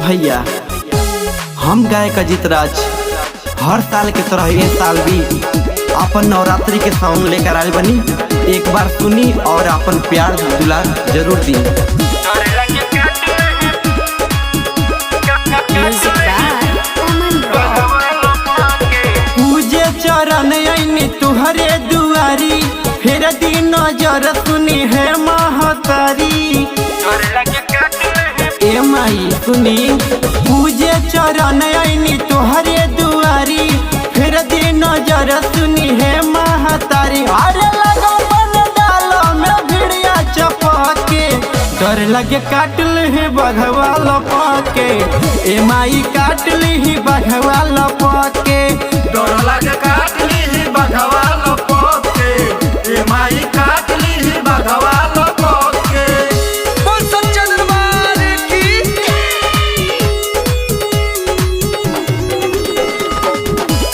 भैया, हम गायक अजीत राज हर साल के तरह ये साल भी अपन नवरात्रि के सॉन्ग लेकर आए बनी। एक बार सुनी और अपन प्यार दुलार जरूर दी। पूजे चरण आईनी तुहरे दुआरी, फिर दिन नजर सुनी है महतारी। ए माई सुनी, पूजे चरण आईनी तुहरे दुआरी, फिर दिन नजर सुनी है महतारी। अरे लगो बन डालो में भिड़िया चपके, डर लगे काट ली बघवा लपके। ए माई काट ली बघवा लपके, डर लगे काट ली बघवा लपके। ए माई काट ली बघवा लपके। बोल सच्चा दरबार की।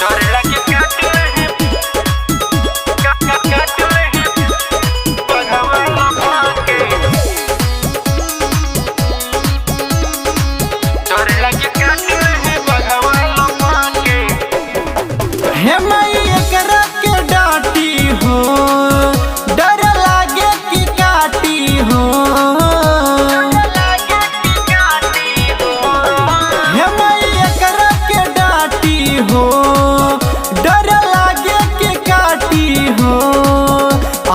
डर लगे काट ली बघवा लपके। डर लगे काट ली बघवा लपके। हे माई एकरा के डांटी हो, डर लागे कि काटी हो। हे माई एकरा के डांटी हो, डर लागे कि काटी हो।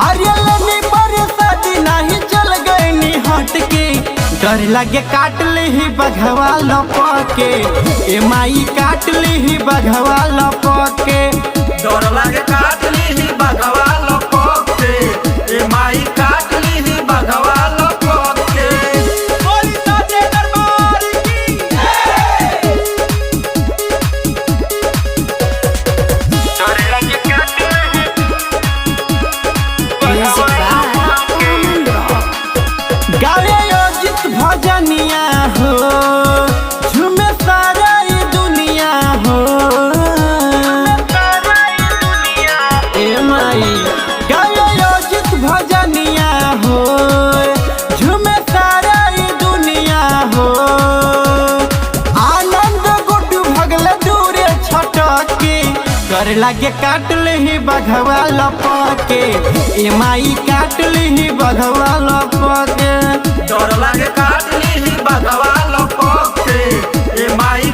आर्यलनी बरसाती नहीं चल गई नी हट के, डर लगे काट ली बघवा लपके। ए माई काट ली बघवा लपके, डर लगे काट ली बघवा लपके। ए माई काट ली बघवा लपके। बोली सच्चे दरबार की। डर लगे काट ली बघवा लपके। गावे अजित भजनिया हो, झूमे सारा ई दुनिया हो। ए माई गावे अजित भजनिया हो, झूमे सारा ई दुनिया हो। आनंद गुड्डू भगले दूरे छटके, कर लगे काट ली बघवा लपके। ए माई काट ली बघवा लपके, डर लगे काट ली बघवा लपके। ए माई